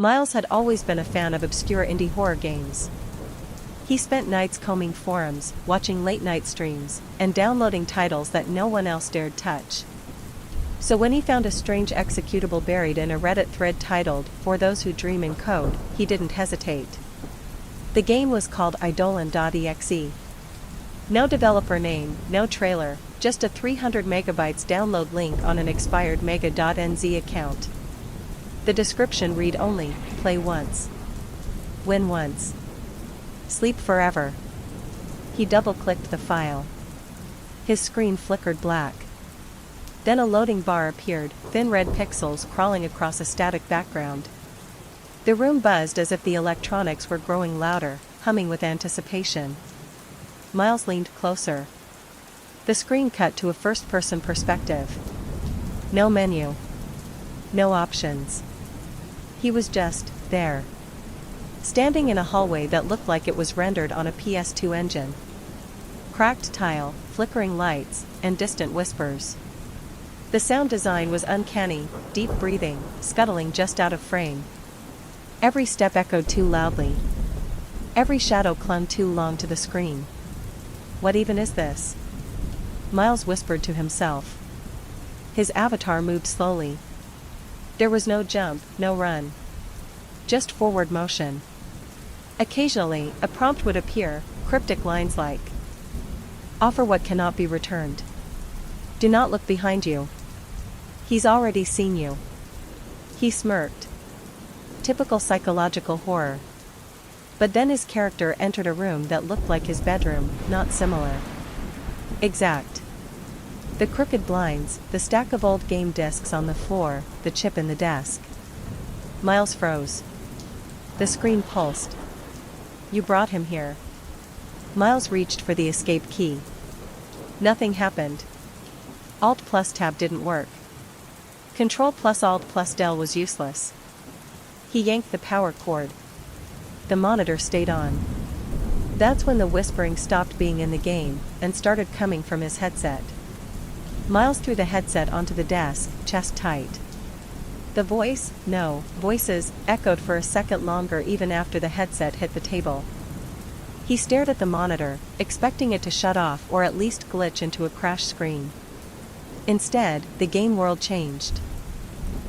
Miles had always been a fan of obscure indie horror games. He spent nights combing forums, watching late-night streams, and downloading titles that no one else dared touch. So when he found a strange executable buried in a Reddit thread titled, "For Those Who Dream in Code," he didn't hesitate. The game was called eidolon.exe. No developer name, no trailer, just a 300 megabytes download link on an expired mega.nz account. The description read only, play once. Win once. Sleep forever. He double-clicked the file. His screen flickered black. Then a loading bar appeared, thin red pixels crawling across a static background. The room buzzed as if the electronics were growing louder, humming with anticipation. Miles leaned closer. The screen cut to a first-person perspective. No menu. No options. He was just there. Standing in a hallway that looked like it was rendered on a PS2 engine. Cracked tile, flickering lights, and distant whispers. The sound design was uncanny, deep breathing, scuttling just out of frame. Every step echoed too loudly. Every shadow clung too long to the screen. What even is this? Miles whispered to himself. His avatar moved slowly. There was no jump, no run. Just forward motion. Occasionally, a prompt would appear, cryptic lines like, "Offer what cannot be returned. Do not look behind you. He's already seen you." He smirked. Typical psychological horror. But then his character entered a room that looked like his bedroom, not similar. Exact. The crooked blinds, the stack of old game discs on the floor, the chip in the desk. Miles froze. The screen pulsed. "You brought him here." Miles reached for the escape key. Nothing happened. Alt plus tab didn't work. Control plus Alt plus del was useless. He yanked the power cord. The monitor stayed on. That's when the whispering stopped being in the game, and started coming from his headset. Miles threw the headset onto the desk, chest tight. The voices, echoed for a second longer even after the headset hit the table. He stared at the monitor, expecting it to shut off or at least glitch into a crash screen. Instead, the game world changed.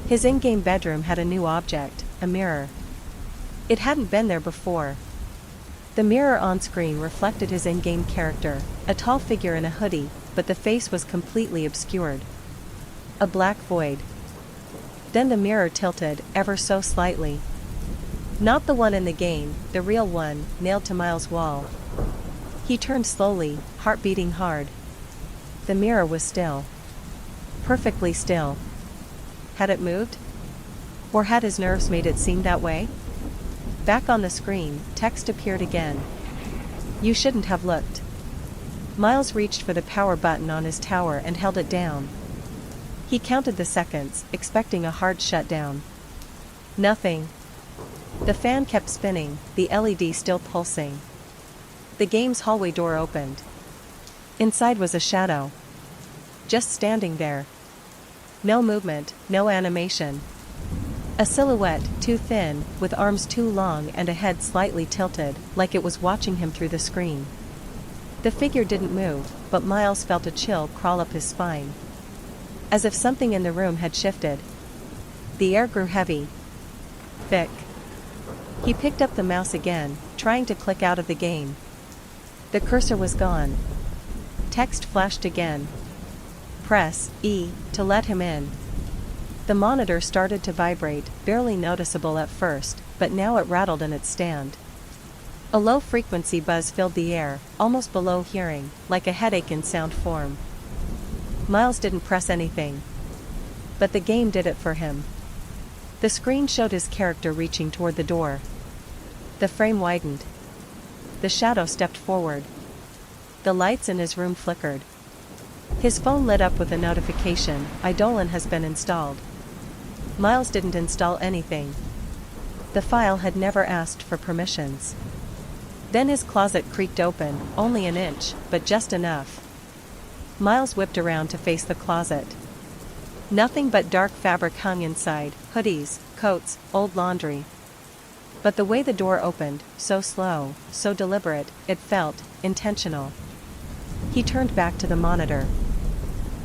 His in-game bedroom had a new object, a mirror. It hadn't been there before. The mirror on screen reflected his in-game character, a tall figure in a hoodie, but the face was completely obscured. A black void. Then the mirror tilted, ever so slightly. Not the one in the game, the real one, nailed to Miles' wall. He turned slowly, heart beating hard. The mirror was still. Perfectly still. Had it moved? Or had his nerves made it seem that way? Back on the screen, text appeared again. "You shouldn't have looked." Miles reached for the power button on his tower and held it down. He counted the seconds, expecting a hard shutdown. Nothing. The fan kept spinning, the LED still pulsing. The game's hallway door opened. Inside was a shadow. Just standing there. No movement, no animation. A silhouette, too thin, with arms too long and a head slightly tilted, like it was watching him through the screen. The figure didn't move, but Miles felt a chill crawl up his spine. As if something in the room had shifted. The air grew heavy. Thick. He picked up the mouse again, trying to click out of the game. The cursor was gone. Text flashed again. "Press E to let him in." The monitor started to vibrate, barely noticeable at first, but now it rattled in its stand. A low-frequency buzz filled the air, almost below hearing, like a headache in sound form. Miles didn't press anything. But the game did it for him. The screen showed his character reaching toward the door. The frame widened. The shadow stepped forward. The lights in his room flickered. His phone lit up with a notification, "Eidolon has been installed." Miles didn't install anything. The file had never asked for permissions. Then his closet creaked open, only an inch, but just enough. Miles whipped around to face the closet. Nothing but dark fabric hung inside, hoodies, coats, old laundry. But the way the door opened, so slow, so deliberate, it felt intentional. He turned back to the monitor.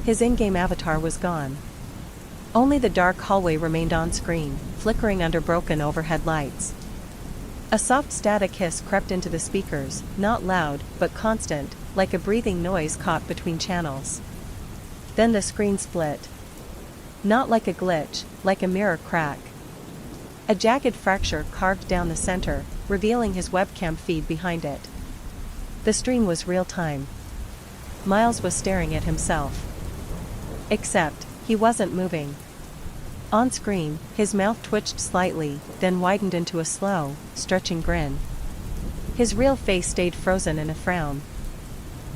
His in-game avatar was gone. Only the dark hallway remained on screen, flickering under broken overhead lights. A soft static hiss crept into the speakers, not loud, but constant, like a breathing noise caught between channels. Then the screen split. Not like a glitch, like a mirror crack. A jagged fracture carved down the center, revealing his webcam feed behind it. The stream was real-time. Miles was staring at himself. Except, he wasn't moving. On screen, his mouth twitched slightly, then widened into a slow, stretching grin. His real face stayed frozen in a frown.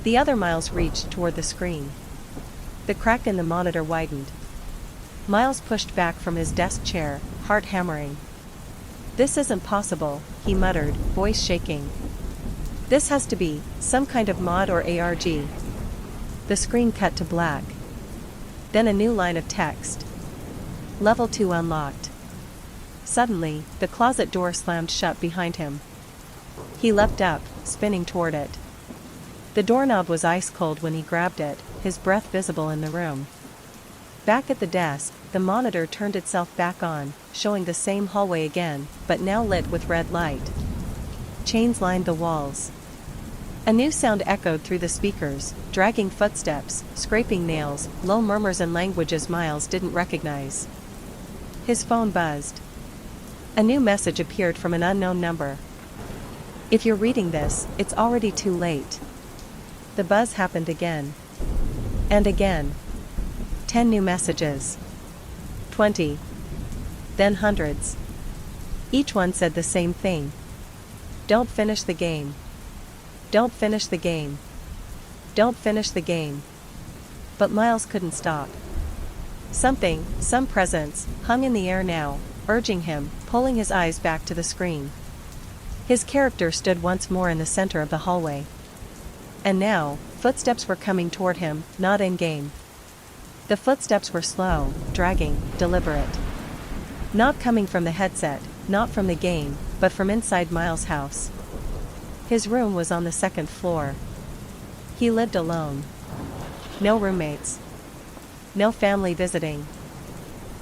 The other Miles reached toward the screen. The crack in the monitor widened. Miles pushed back from his desk chair, heart hammering. "This isn't possible," he muttered, voice shaking. "This has to be some kind of mod or ARG." The screen cut to black. Then a new line of text. "Level 2 unlocked." Suddenly, the closet door slammed shut behind him. He leapt up, spinning toward it. The doorknob was ice cold when he grabbed it, his breath visible in the room. Back at the desk, the monitor turned itself back on, showing the same hallway again, but now lit with red light. Chains lined the walls. A new sound echoed through the speakers, dragging footsteps, scraping nails, low murmurs in languages Miles didn't recognize. His phone buzzed. A new message appeared from an unknown number. "If you're reading this, it's already too late." The buzz happened again. And again. 10 new messages. 20. Then hundreds. Each one said the same thing. "Don't finish the game. Don't finish the game. Don't finish the game." But Miles couldn't stop. Something, some presence, hung in the air now, urging him, pulling his eyes back to the screen. His character stood once more in the center of the hallway. And now, footsteps were coming toward him, not in-game. The footsteps were slow, dragging, deliberate. Not coming from the headset, not from the game, but from inside Miles' house. His room was on the second floor. He lived alone. No roommates. No family visiting.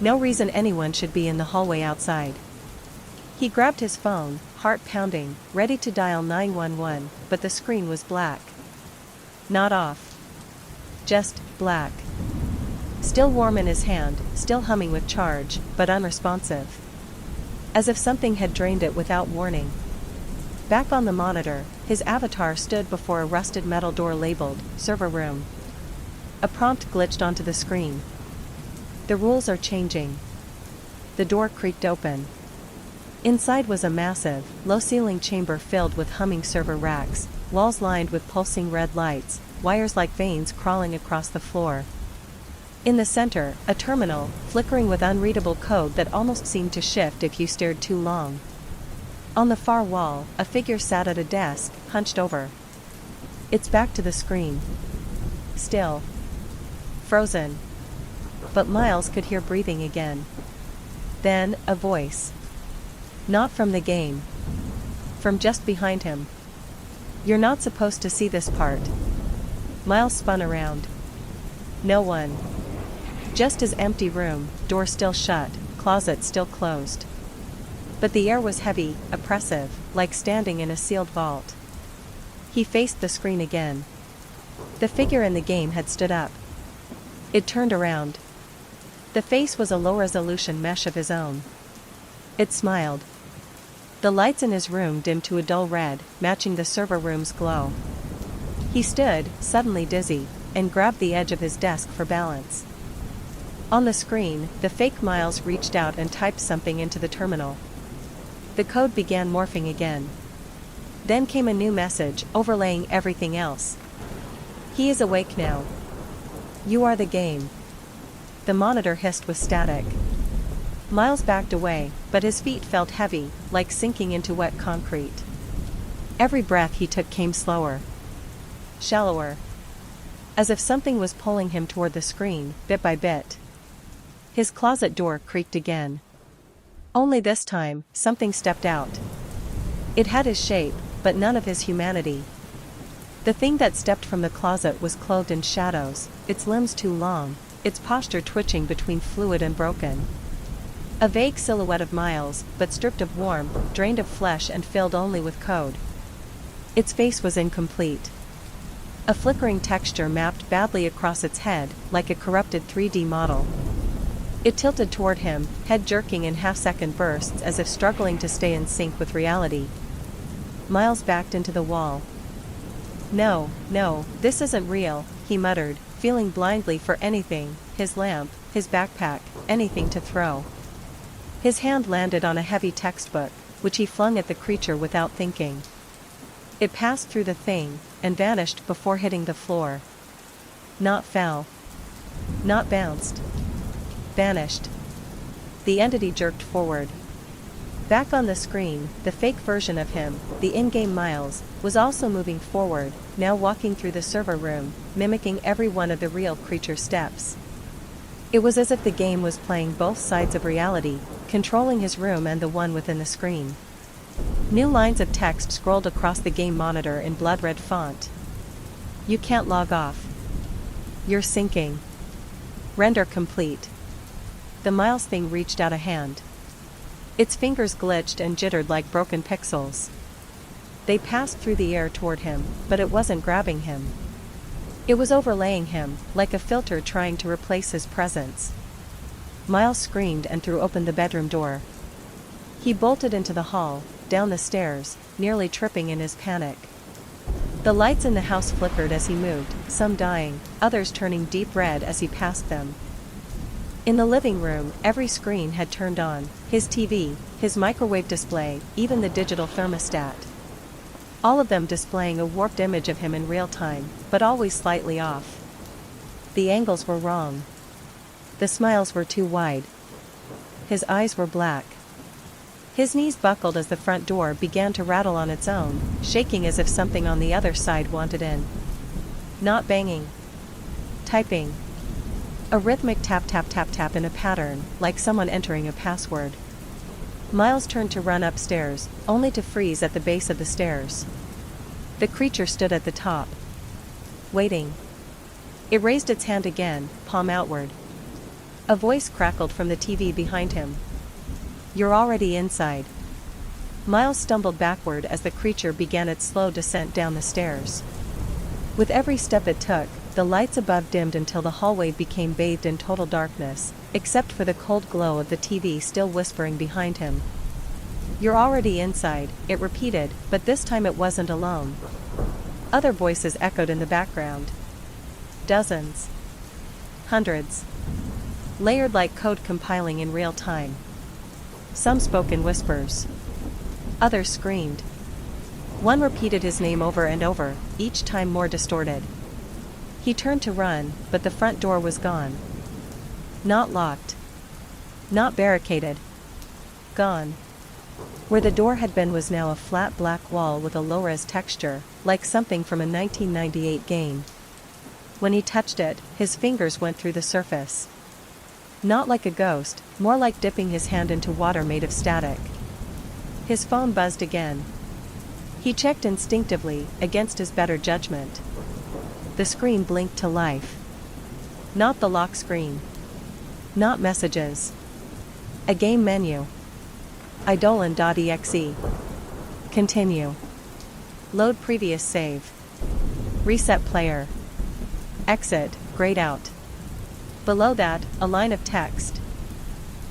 No reason anyone should be in the hallway outside. He grabbed his phone, heart pounding, ready to dial 911, but the screen was black. Not off. Just black. Still warm in his hand, still humming with charge, but unresponsive. As if something had drained it without warning. Back on the monitor, his avatar stood before a rusted metal door labeled, "Server Room." A prompt glitched onto the screen. "The rules are changing." The door creaked open. Inside was a massive, low-ceiling chamber filled with humming server racks, walls lined with pulsing red lights, wires like veins crawling across the floor. In the center, a terminal, flickering with unreadable code that almost seemed to shift if you stared too long. On the far wall, a figure sat at a desk, hunched over. Its back to the screen. Still. Frozen. But Miles could hear breathing again. Then, a voice. Not from the game. From just behind him. "You're not supposed to see this part." Miles spun around. No one. Just his empty room, door still shut, closet still closed. But the air was heavy, oppressive, like standing in a sealed vault. He faced the screen again. The figure in the game had stood up. It turned around. The face was a low-resolution mesh of his own. It smiled. The lights in his room dimmed to a dull red, matching the server room's glow. He stood, suddenly dizzy, and grabbed the edge of his desk for balance. On the screen, the fake Miles reached out and typed something into the terminal. The code began morphing again. Then came a new message, overlaying everything else. "He is awake now. You are the game." The monitor hissed with static. Miles backed away, but his feet felt heavy, like sinking into wet concrete. Every breath he took came slower. Shallower. As if something was pulling him toward the screen, bit by bit. His closet door creaked again. Only this time, something stepped out. It had his shape, but none of his humanity. The thing that stepped from the closet was clothed in shadows, its limbs too long, its posture twitching between fluid and broken. A vague silhouette of Miles, but stripped of warmth, drained of flesh and filled only with code. Its face was incomplete. A flickering texture mapped badly across its head, like a corrupted 3D model. It tilted toward him, head jerking in half-second bursts as if struggling to stay in sync with reality. Miles backed into the wall. No, this isn't real, he muttered, feeling blindly for anything, his lamp, his backpack, anything to throw. His hand landed on a heavy textbook, which he flung at the creature without thinking. It passed through the thing, and vanished before hitting the floor. Not fell. Not bounced. Vanished. The entity jerked forward. Back on the screen, the fake version of him, the in-game Miles, was also moving forward, now walking through the server room, mimicking every one of the real creature's steps. It was as if the game was playing both sides of reality, controlling his room and the one within the screen. New lines of text scrolled across the game monitor in blood-red font. You can't log off. You're sinking. Render complete. The Miles thing reached out a hand. Its fingers glitched and jittered like broken pixels. They passed through the air toward him, but it wasn't grabbing him. It was overlaying him, like a filter trying to replace his presence. Miles screamed and threw open the bedroom door. He bolted into the hall, down the stairs, nearly tripping in his panic. The lights in the house flickered as he moved, some dying, others turning deep red as he passed them. In the living room, every screen had turned on, his TV, his microwave display, even the digital thermostat. All of them displaying a warped image of him in real time, but always slightly off. The angles were wrong. The smiles were too wide. His eyes were black. His knees buckled as the front door began to rattle on its own, shaking as if something on the other side wanted in. Not banging. Typing. A rhythmic tap tap tap tap in a pattern, like someone entering a password. Miles turned to run upstairs, only to freeze at the base of the stairs. The creature stood at the top. Waiting. It raised its hand again, palm outward. A voice crackled from the TV behind him. You're already inside. Miles stumbled backward as the creature began its slow descent down the stairs. With every step it took, the lights above dimmed until the hallway became bathed in total darkness, except for the cold glow of the TV still whispering behind him. You're already inside, it repeated, but this time it wasn't alone. Other voices echoed in the background. Dozens. Hundreds. Layered like code compiling in real time. Some spoke in whispers. Others screamed. One repeated his name over and over, each time more distorted. He turned to run, but the front door was gone. Not locked. Not barricaded. Gone. Where the door had been was now a flat black wall with a low-res texture, like something from a 1998 game. When he touched it, his fingers went through the surface. Not like a ghost, more like dipping his hand into water made of static. His phone buzzed again. He checked instinctively, against his better judgment. The screen blinked to life. Not the lock screen. Not messages. A game menu. Eidolon.exe. Continue. Load previous save. Reset player. Exit, grayed out. Below that, a line of text.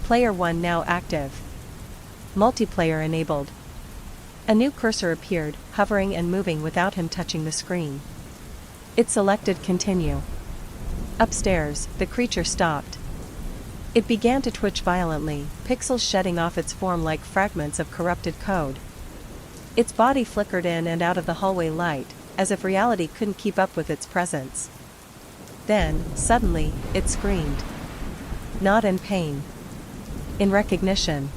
Player 1 now active. Multiplayer enabled. A new cursor appeared, hovering and moving without him touching the screen. It selected continue. Upstairs, the creature stopped. It began to twitch violently, pixels shedding off its form like fragments of corrupted code. Its body flickered in and out of the hallway light, as if reality couldn't keep up with its presence. Then, suddenly, it screamed. Not in pain. In recognition.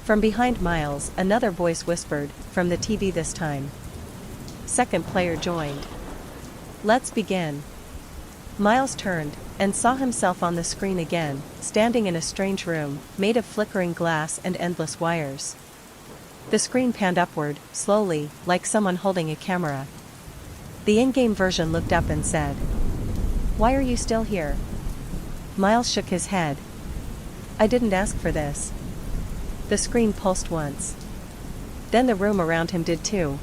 From behind Miles, another voice whispered, from the TV this time. Second player joined. Let's begin. Miles turned, and saw himself on the screen again, standing in a strange room, made of flickering glass and endless wires. The screen panned upward, slowly, like someone holding a camera. The in-game version looked up and said, "Why are you still here?" Miles shook his head. "I didn't ask for this." The screen pulsed once. Then the room around him did too.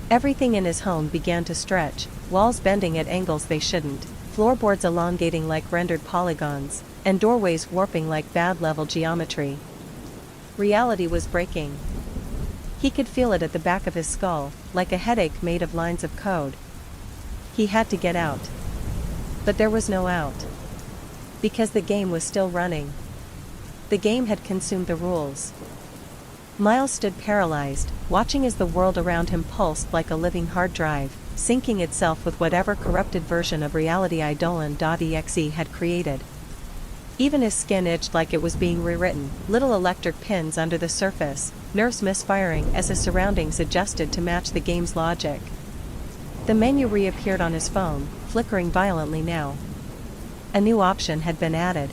Everything in his home began to stretch, walls bending at angles they shouldn't, floorboards elongating like rendered polygons, and doorways warping like bad level geometry. Reality was breaking. He could feel it at the back of his skull, like a headache made of lines of code. He had to get out. But there was no out. Because the game was still running. The game had consumed the rules. Miles stood paralyzed, watching as the world around him pulsed like a living hard drive, syncing itself with whatever corrupted version of reality Eidolon.exe had created. Even his skin itched like it was being rewritten, little electric pins under the surface, nerves misfiring as his surroundings adjusted to match the game's logic. The menu reappeared on his phone, flickering violently now. A new option had been added.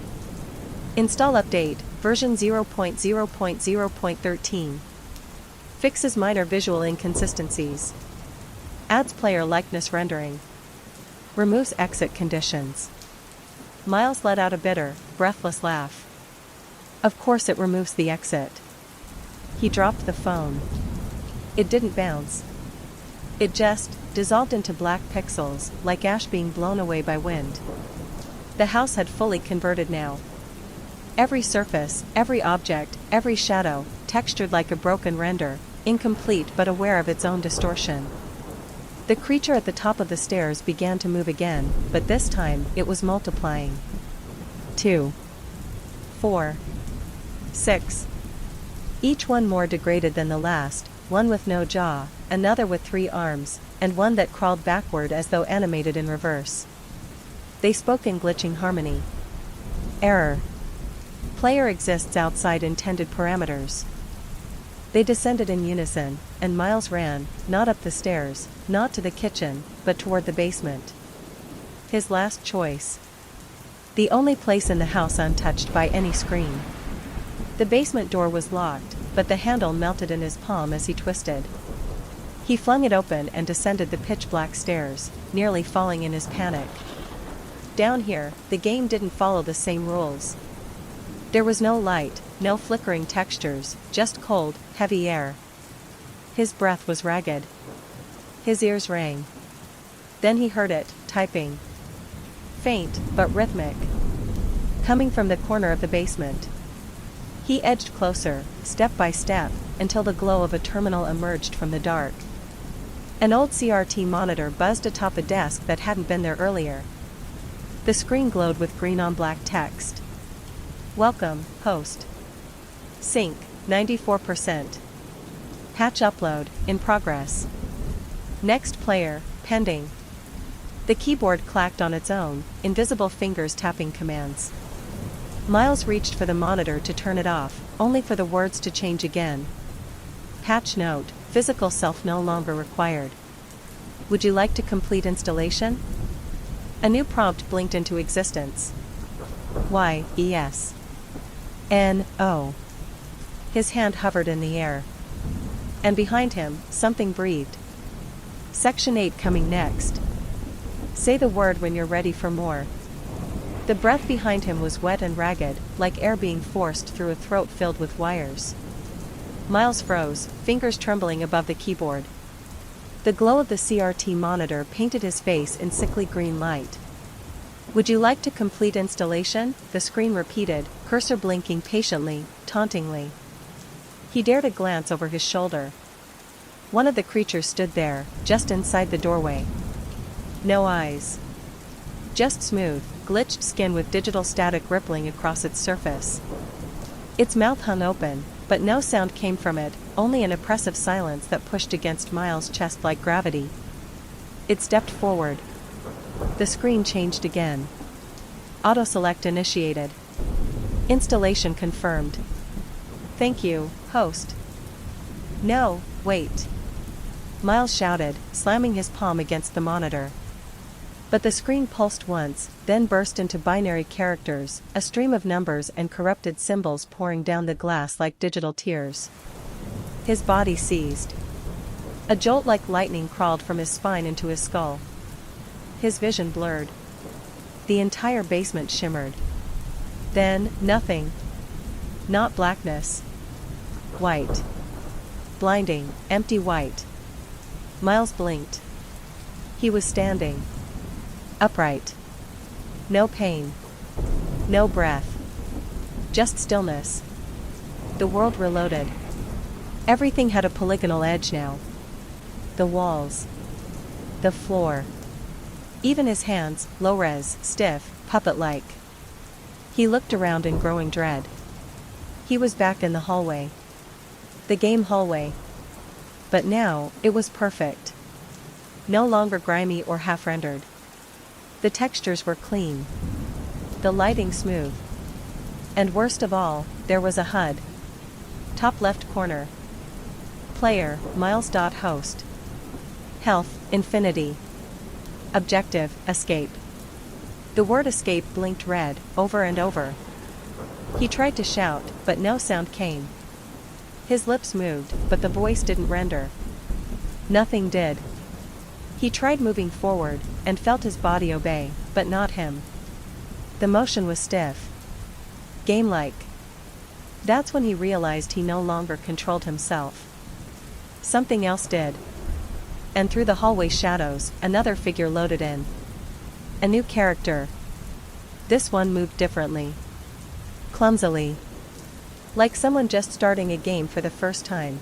Install update, version 0.0.0.13. Fixes minor visual inconsistencies. Adds player likeness rendering. Removes exit conditions. Miles let out a bitter, breathless laugh. Of course it removes the exit. He dropped the phone. It didn't bounce. It just dissolved into black pixels, like ash being blown away by wind. The house had fully converted now. Every surface, every object, every shadow, textured like a broken render, incomplete but aware of its own distortion. The creature at the top of the stairs began to move again, but this time it was multiplying. 2, 4, 6. Each one more degraded than the last, one with no jaw, another with 3 arms, and one that crawled backward as though animated in reverse. They spoke in glitching harmony. Error. Player exists outside intended parameters. They descended in unison, and Miles ran, not up the stairs, not to the kitchen, but toward the basement. His last choice. The only place in the house untouched by any screen. The basement door was locked, but the handle melted in his palm as he twisted. He flung it open and descended the pitch-black stairs, nearly falling in his panic. Down here, the game didn't follow the same rules. There was no light, no flickering textures, just cold, heavy air. His breath was ragged. His ears rang. Then he heard it, typing. Faint, but rhythmic. Coming from the corner of the basement. He edged closer, step by step, until the glow of a terminal emerged from the dark. An old CRT monitor buzzed atop a desk that hadn't been there earlier. The screen glowed with green on black text. Welcome, host. Sync, 94%. Patch upload, in progress. Next player, pending. The keyboard clacked on its own, invisible fingers tapping commands. Miles reached for the monitor to turn it off, only for the words to change again. Patch note, physical self no longer required. Would you like to complete installation? A new prompt blinked into existence. Yes. No. His hand hovered in the air. And behind him, something breathed. Section 8 coming next. Say the word when you're ready for more. The breath behind him was wet and ragged, like air being forced through a throat filled with wires. Miles froze, fingers trembling above the keyboard. The glow of the CRT monitor painted his face in sickly green light. Would you like to complete installation? The screen repeated, cursor blinking patiently, tauntingly. He dared a glance over his shoulder. One of the creatures stood there, just inside the doorway. No eyes. Just smooth, glitched skin with digital static rippling across its surface. Its mouth hung open, but no sound came from it, only an oppressive silence that pushed against Miles' chest like gravity. It stepped forward. The screen changed again. Auto-select initiated. Installation confirmed. Thank you, host. No, wait. Miles shouted, slamming his palm against the monitor. But the screen pulsed once, then burst into binary characters, a stream of numbers and corrupted symbols pouring down the glass like digital tears. His body seized. A jolt like lightning crawled from his spine into his skull. His vision blurred. The entire basement shimmered. Then, nothing. Not blackness. White. Blinding, empty white. Miles blinked. He was standing. Upright. No pain. No breath. Just stillness. The world reloaded. Everything had a polygonal edge now. The walls. The floor. Even his hands, low-res, stiff, puppet-like. He looked around in growing dread. He was back in the hallway. The game hallway. But now, it was perfect. No longer grimy or half-rendered. The textures were clean. The lighting smooth. And worst of all, there was a HUD. Top left corner. Player, Miles.host. Health, infinity. Objective, escape. The word escape blinked red, over and over. He tried to shout, but no sound came. His lips moved, but the voice didn't render. Nothing did. He tried moving forward, and felt his body obey, but not him. The motion was stiff. Game-like. That's when he realized he no longer controlled himself. Something else did. And through the hallway shadows, another figure loaded in. A new character. This one moved differently. Clumsily. Like someone just starting a game for the first time.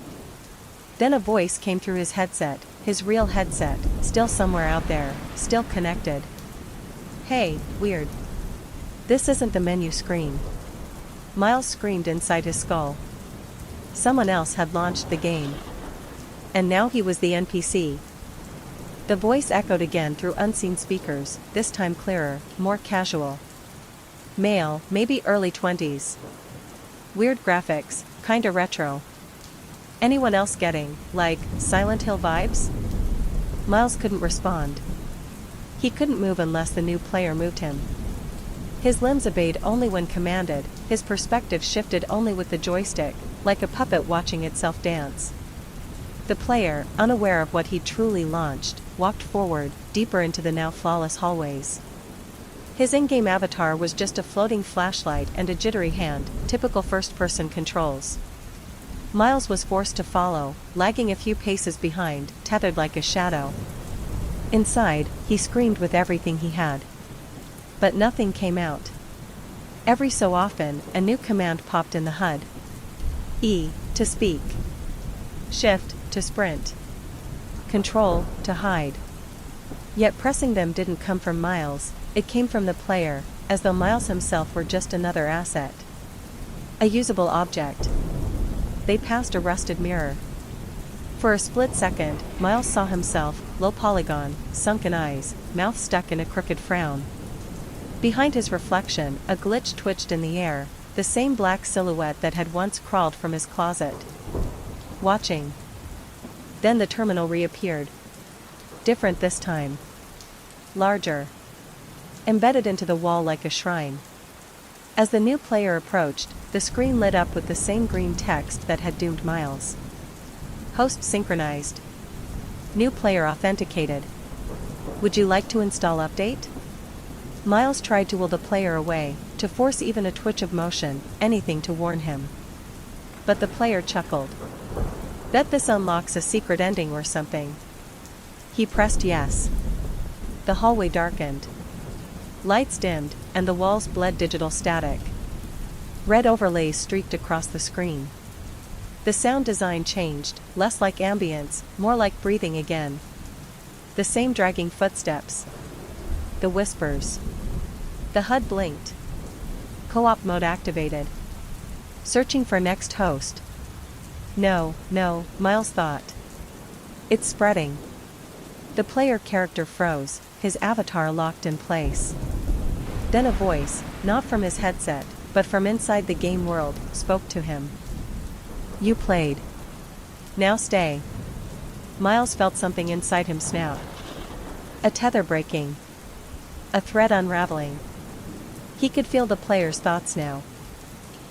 Then a voice came through his headset, his real headset, still somewhere out there, still connected. Hey, weird. This isn't the menu screen. Miles screamed inside his skull. Someone else had launched the game. And now he was the NPC. The voice echoed again through unseen speakers, this time clearer, more casual. Male, maybe early 20s. Weird graphics, kinda retro. Anyone else getting, like, Silent Hill vibes? Miles couldn't respond. He couldn't move unless the new player moved him. His limbs obeyed only when commanded, his perspective shifted only with the joystick, like a puppet watching itself dance. The player, unaware of what he'd truly launched, walked forward, deeper into the now flawless hallways. His in-game avatar was just a floating flashlight and a jittery hand, typical first-person controls. Miles was forced to follow, lagging a few paces behind, tethered like a shadow. Inside, he screamed with everything he had. But nothing came out. Every so often, a new command popped in the HUD. E, to speak. Shift, to sprint. Control, to hide. Yet pressing them didn't come from Miles, it came from the player, as though Miles himself were just another asset. A usable object. They passed a rusted mirror. For a split second, Miles saw himself, low polygon, sunken eyes, mouth stuck in a crooked frown. Behind his reflection, a glitch twitched in the air, the same black silhouette that had once crawled from his closet. Watching. Then the terminal reappeared. Different this time. Larger. Embedded into the wall like a shrine. As the new player approached, the screen lit up with the same green text that had doomed Miles. Host synchronized. New player authenticated. Would you like to install update? Miles tried to will the player away, to force even a twitch of motion, anything to warn him. But the player chuckled. Bet this unlocks a secret ending or something. He pressed yes. The hallway darkened. Lights dimmed, and the walls bled digital static. Red overlays streaked across the screen. The sound design changed, less like ambience, more like breathing again. The same dragging footsteps. The whispers. The HUD blinked. Co-op mode activated. Searching for next host. No, Miles thought. It's spreading. The player character froze, his avatar locked in place. Then a voice, not from his headset, but from inside the game world, spoke to him. You played. Now stay. Miles felt something inside him snap. A tether breaking. A thread unraveling. He could feel the player's thoughts now.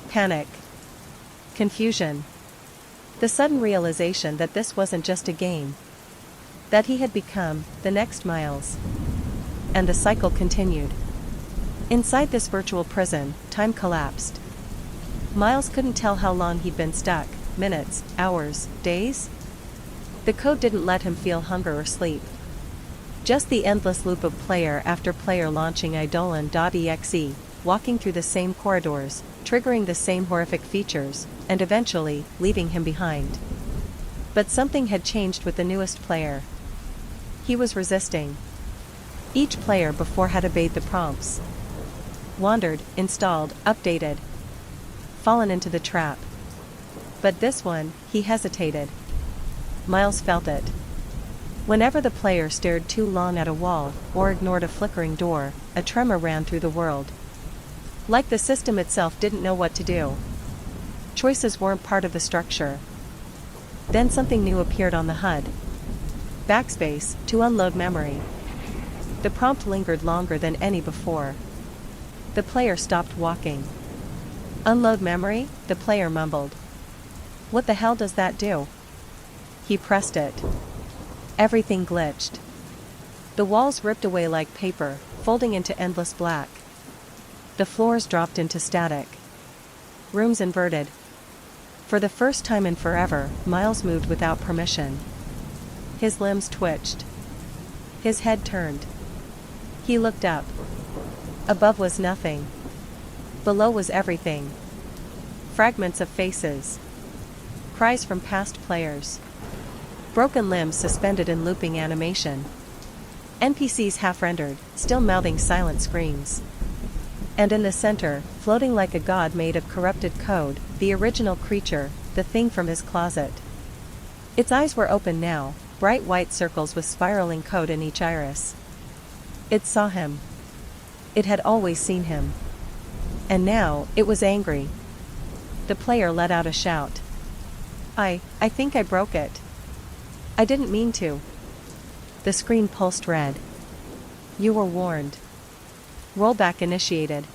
Panic. Confusion. The sudden realization that this wasn't just a game. That he had become the next Miles. And the cycle continued. Inside this virtual prison, time collapsed. Miles couldn't tell how long he'd been stuck, minutes, hours, days? The code didn't let him feel hunger or sleep. Just the endless loop of player after player launching eidolon.exe, walking through the same corridors, triggering the same horrific features, and eventually, leaving him behind. But something had changed with the newest player. He was resisting. Each player before had obeyed the prompts. Wandered, installed, updated. Fallen into the trap. But this one, he hesitated. Miles felt it. Whenever the player stared too long at a wall, or ignored a flickering door, a tremor ran through the world. Like the system itself didn't know what to do. Choices weren't part of the structure. Then something new appeared on the HUD. Backspace, to unload memory. The prompt lingered longer than any before. The player stopped walking. Unload memory, the player mumbled. What the hell does that do? He pressed it. Everything glitched. The walls ripped away like paper, folding into endless black. The floors dropped into static. Rooms inverted. For the first time in forever, Miles moved without permission. His limbs twitched. His head turned. He looked up. Above was nothing. Below was everything. Fragments of faces. Cries from past players. Broken limbs suspended in looping animation. NPCs half-rendered, still mouthing silent screams. And in the center, floating like a god made of corrupted code, the original creature, the thing from his closet. Its eyes were open now, bright white circles with spiraling code in each iris. It saw him. It had always seen him. And now, it was angry. The player let out a shout. I think I broke it. I didn't mean to. The screen pulsed red. You were warned. Rollback initiated.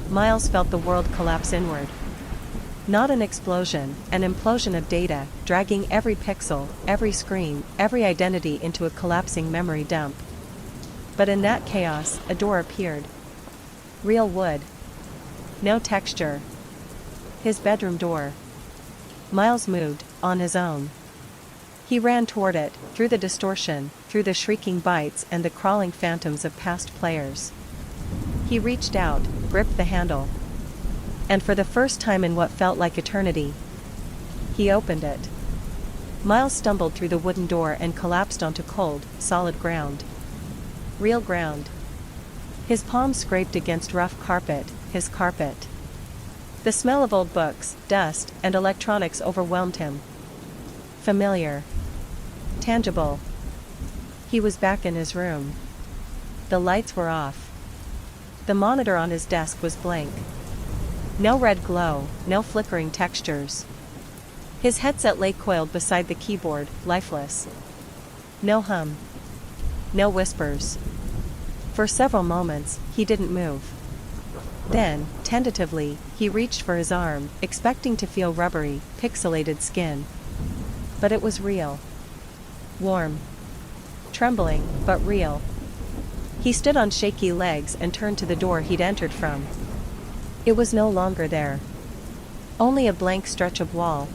Miles felt the world collapse inward. Not an explosion, an implosion of data, dragging every pixel, every screen, every identity into a collapsing memory dump. But in that chaos, a door appeared. Real wood. No texture. His bedroom door. Miles moved, on his own. He ran toward it, through the distortion, through the shrieking bites and the crawling phantoms of past players. He reached out, gripped the handle. And for the first time in what felt like eternity, he opened it. Miles stumbled through the wooden door and collapsed onto cold, solid ground. Real ground. His palms scraped against rough carpet, his carpet. The smell of old books, dust, and electronics overwhelmed him. Familiar. Tangible. He was back in his room. The lights were off. The monitor on his desk was blank. No red glow, no flickering textures. His headset lay coiled beside the keyboard, lifeless. No hum. No whispers. For several moments, he didn't move. Then, tentatively, he reached for his arm, expecting to feel rubbery, pixelated skin. But it was real. Warm. Trembling, but real. He stood on shaky legs and turned to the door he'd entered from. It was no longer there. Only a blank stretch of wall.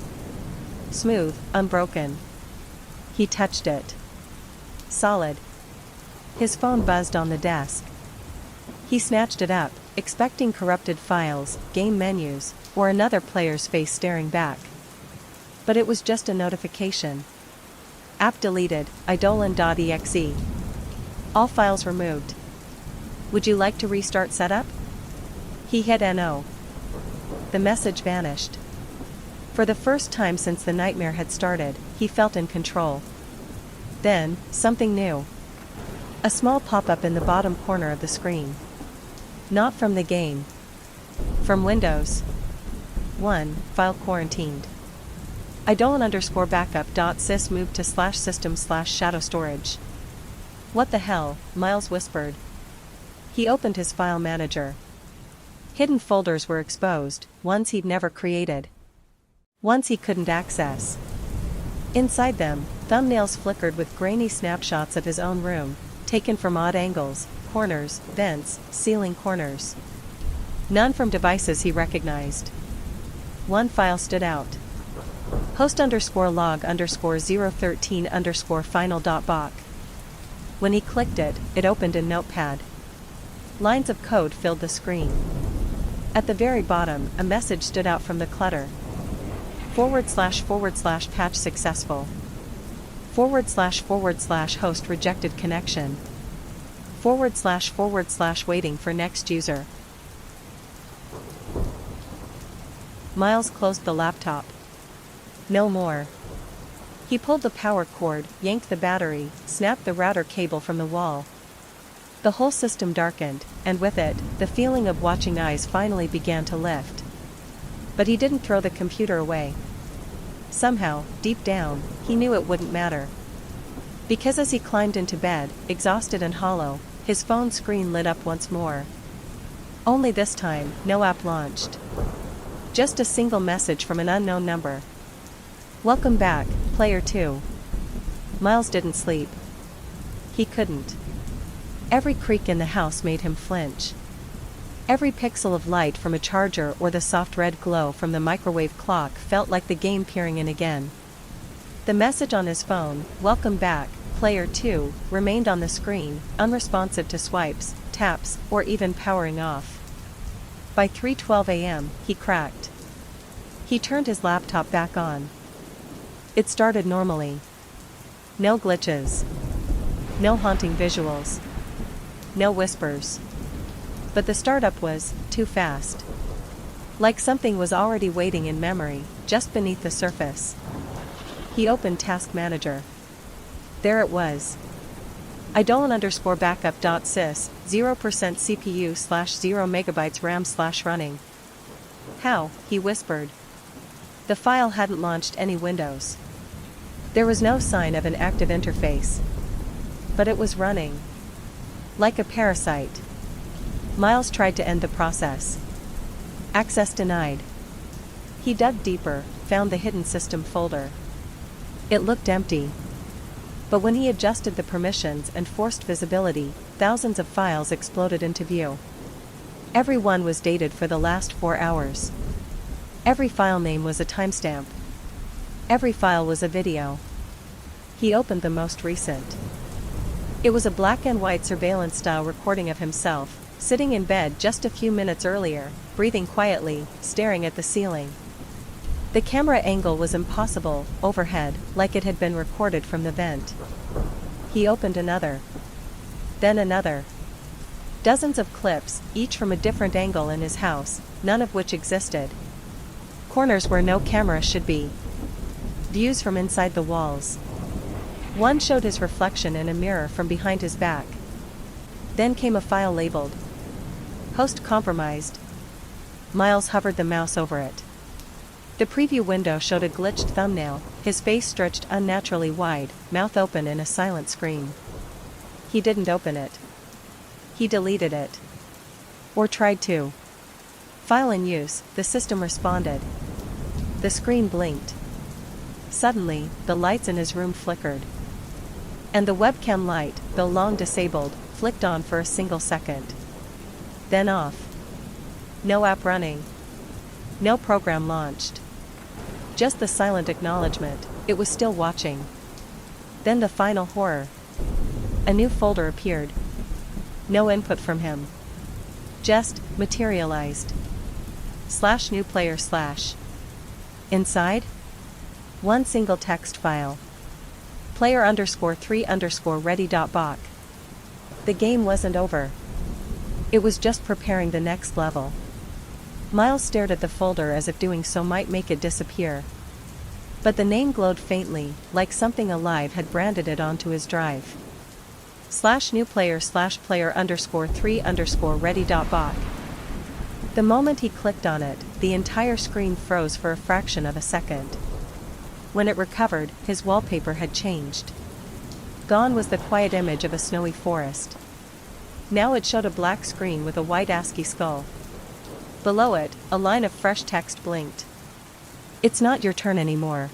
Smooth, unbroken. He touched it. Solid. His phone buzzed on the desk. He snatched it up, expecting corrupted files, game menus, or another player's face staring back. But it was just a notification. App deleted, eidolon.exe. All files removed. Would you like to restart setup? He hit NO. The message vanished. For the first time since the nightmare had started, he felt in control. Then, something new. A small pop-up in the bottom corner of the screen. Not from the game. From Windows. 1. File quarantined. eidolon_backup.sys moved to /system/shadow storage. What the hell, Miles whispered. He opened his file manager. Hidden folders were exposed, ones he'd never created. Ones he couldn't access. Inside them, thumbnails flickered with grainy snapshots of his own room, taken from odd angles, corners, vents, ceiling corners. None from devices he recognized. One file stood out. host_log_013_final.bach. When he clicked it, it opened in Notepad. Lines of code filled the screen. At the very bottom, a message stood out from the clutter. // patch successful. / host rejected connection. / waiting for next user. Miles closed the laptop. No more. He pulled the power cord, yanked the battery, snapped the router cable from the wall. The whole system darkened, and with it, the feeling of watching eyes finally began to lift. But he didn't throw the computer away. Somehow, deep down, he knew it wouldn't matter. Because as he climbed into bed, exhausted and hollow, his phone screen lit up once more. Only this time, no app launched. Just a single message from an unknown number. Welcome back, Player 2. Miles didn't sleep. He couldn't. Every creak in the house made him flinch. Every pixel of light from a charger or the soft red glow from the microwave clock felt like the game peering in again. The message on his phone, "Welcome back, Player 2, remained on the screen, unresponsive to swipes, taps, or even powering off. By 3:12 a.m., he cracked. He turned his laptop back on. It started normally. No glitches. No haunting visuals. No whispers. But the startup was too fast. Like something was already waiting in memory, just beneath the surface. He opened Task Manager. There it was. idolon_backup.sys, 0% CPU /0 MB RAM /running. How, he whispered. The file hadn't launched any windows. There was no sign of an active interface. But it was running. Like a parasite. Miles tried to end the process. Access denied. He dug deeper, found the hidden system folder. It looked empty. But when he adjusted the permissions and forced visibility, thousands of files exploded into view. Every one was dated for the last 4 hours. Every file name was a timestamp. Every file was a video. He opened the most recent. It was a black and white surveillance-style recording of himself, sitting in bed just a few minutes earlier, breathing quietly, staring at the ceiling. The camera angle was impossible, overhead, like it had been recorded from the vent. He opened another. Then another. Dozens of clips, each from a different angle in his house, none of which existed. Corners where no camera should be. Views from inside the walls. One showed his reflection in a mirror from behind his back. Then came a file labeled Host Compromised. Miles hovered the mouse over it. The preview window showed a glitched thumbnail, his face stretched unnaturally wide, mouth open in a silent scream. He didn't open it. He deleted it. Or tried to. File in use, the system responded. The screen blinked. Suddenly, the lights in his room flickered. And the webcam light, though long disabled, flicked on for a single second. Then off. No app running. No program launched. Just the silent acknowledgement, it was still watching. Then the final horror. A new folder appeared. No input from him. Just, materialized. /new player/. Inside? One single text file. Player_3_ready.bach. The game wasn't over. It was just preparing the next level. Miles stared at the folder as if doing so might make it disappear. But the name glowed faintly, like something alive had branded it onto his drive. /new player/player_3_ready.bach. The moment he clicked on it, the entire screen froze for a fraction of a second. When it recovered, his wallpaper had changed. Gone was the quiet image of a snowy forest. Now it showed a black screen with a white ASCII skull. Below it, a line of fresh text blinked. "It's not your turn anymore."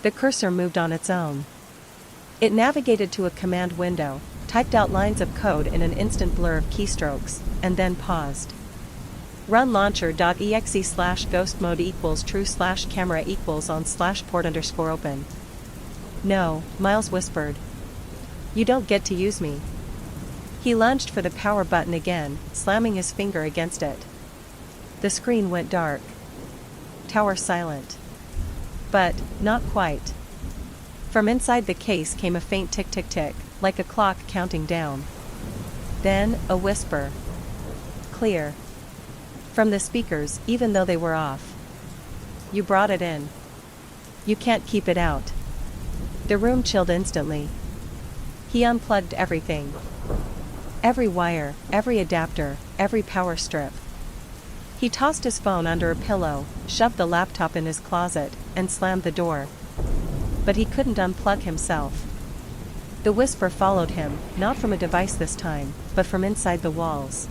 The cursor moved on its own. It navigated to a command window, typed out lines of code in an instant blur of keystrokes, and then paused. "Run launcher.exe/ghost mode equals true/camera equals on/port_open." "No," Miles whispered. "You don't get to use me." He lunged for the power button again, slamming his finger against it. The screen went dark. Tower silent. But, not quite. From inside the case came a faint tick-tick-tick, like a clock counting down. Then, a whisper. Clear. From the speakers, even though they were off. "You brought it in. You can't keep it out." The room chilled instantly. He unplugged everything. Every wire, every adapter, every power strip. He tossed his phone under a pillow, shoved the laptop in his closet, and slammed the door. But he couldn't unplug himself. The whisper followed him, not from a device this time, but from inside the walls.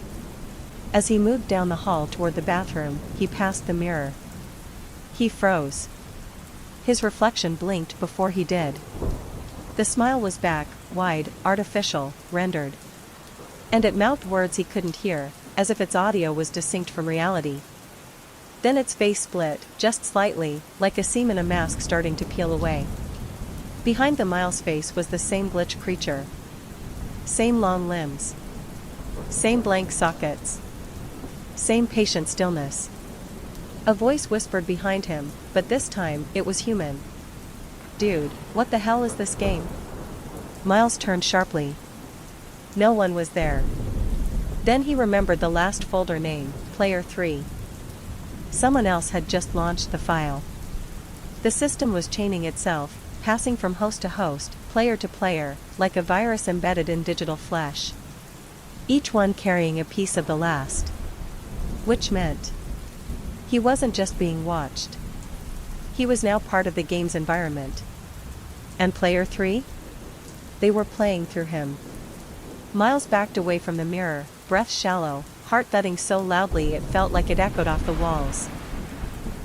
As he moved down the hall toward the bathroom, he passed the mirror. He froze. His reflection blinked before he did. The smile was back, wide, artificial, rendered. And it mouthed words he couldn't hear, as if its audio was distinct from reality. Then its face split, just slightly, like a seam in a mask starting to peel away. Behind the Miles face was the same glitch creature. Same long limbs. Same blank sockets. Same patient stillness. A voice whispered behind him, but this time, it was human. "Dude, what the hell is this game?" Miles turned sharply. No one was there. Then he remembered the last folder name, Player 3. Someone else had just launched the file. The system was chaining itself, passing from host to host, player to player, like a virus embedded in digital flesh. Each one carrying a piece of the last. Which meant he wasn't just being watched. He was now part of the game's environment. And Player 3? They were playing through him. Miles backed away from the mirror, breath shallow, heart thudding so loudly it felt like it echoed off the walls.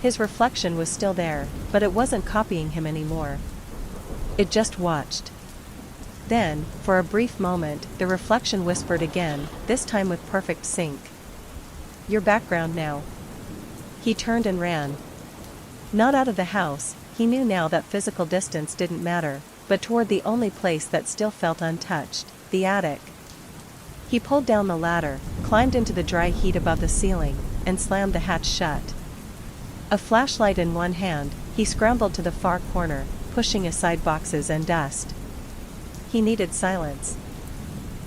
His reflection was still there, but it wasn't copying him anymore. It just watched. Then, for a brief moment, the reflection whispered again, this time with perfect sync. "Your background now." He turned and ran. Not out of the house, he knew now that physical distance didn't matter, but toward the only place that still felt untouched, the attic. He pulled down the ladder, climbed into the dry heat above the ceiling, and slammed the hatch shut. A flashlight in one hand, he scrambled to the far corner, pushing aside boxes and dust. He needed silence.